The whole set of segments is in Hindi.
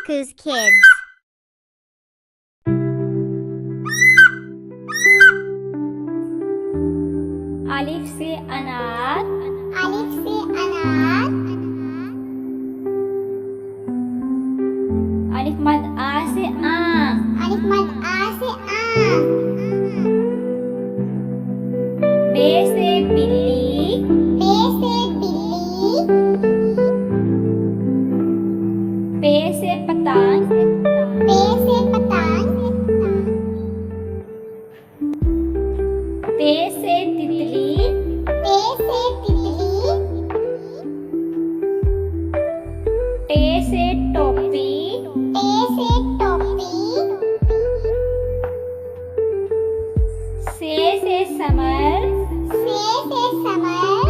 Kaku's Kids. अलिफ से अनार, अलिफ से अनार, अलिफ मद आ से आम, अलिफ मद आ से आम, बे से बिल्ली, बे से बिल्ली, पे से पतंग, पे से पतंग, ते से तितली, ते से तितली, टे से टोपी, टे से टोपी, से समर, से समर,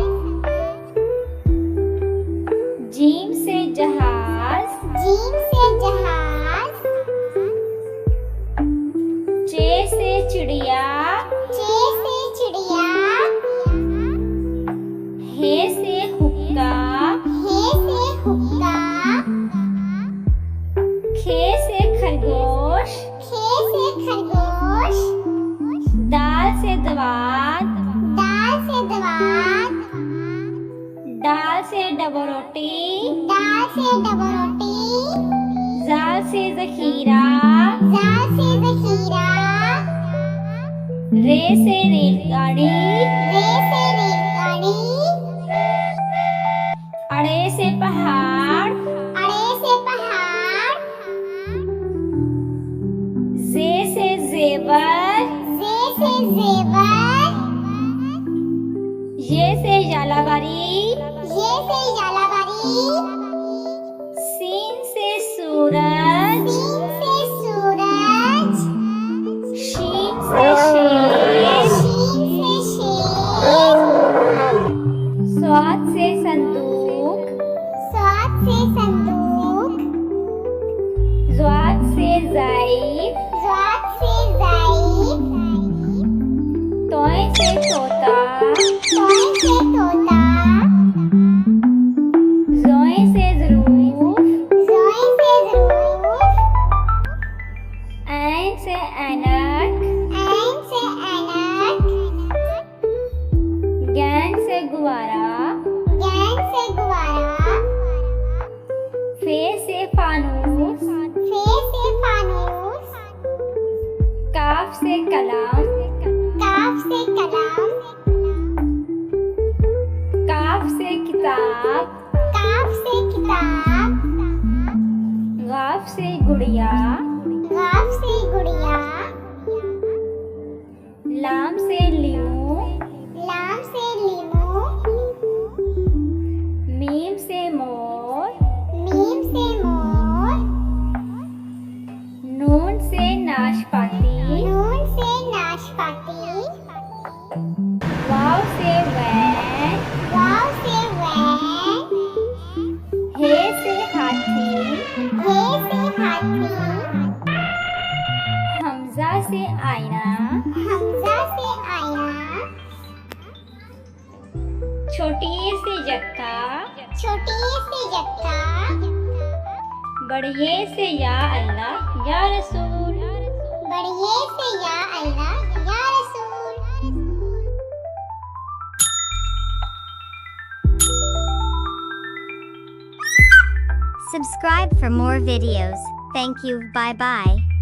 जीम से जहाज, जीम से जहाज, चे से चिड़िया, चे से चिड़िया, हे से हुक्का, हे से हुक्का, खे से खरगोश, खे से खरगोश, दाल से दवात, दाल से दवात, डाल से डबो रोटी, दाल से डबो रोटी, जाल से जखीरा, जाल से ज़ख़ीरा, रे से रेलगाड़ी, रे से रेलगाड़ी, अड़े से पहाड़, अड़े से पहाड़, जे से जेवर, जे से ज़ेवर, ये से यालाबारी, ये से यालाबारी, सीन से सूरज, सीन से सूरज, शीन से शेर, शीन से शेर, स्वाद से संदूक, स्वाद से संदूक, ज़्वाद से ज़ाइफ, ज़्वाद से ज़ाइफ, तोय से तोता, तोय से तोता, ज़ोय से ज़रूफ, ज़ोय से ज़रूफ, ऐन से ऐनक, ऐन से ऐनक, गैन से गुवारा, गैन से गुवारा, फे से फानूस, फे से फानूस, काफ से कलाम, काफ से कलाम, काफ से किताब, काफ से किताब, गाफ से गुड़िया, गाफ से गुड़िया, लाम से लीमू, लाम से लीमू, मीम से मोर, मीम से मोर, नून से नाशपाती, नून से नाशपाती, वाव से वैन, वाव से वैन, हे से हाथी, हे से हाथी, हमजा से आईना, हमजा से आईना, छोटी से जक्का, छोटी से जक्का, बड़िए से या अल्लाह या रसूल, बड़िए से या अल्लाह या रसूल। Subscribe for more videos. Thank you. Bye bye.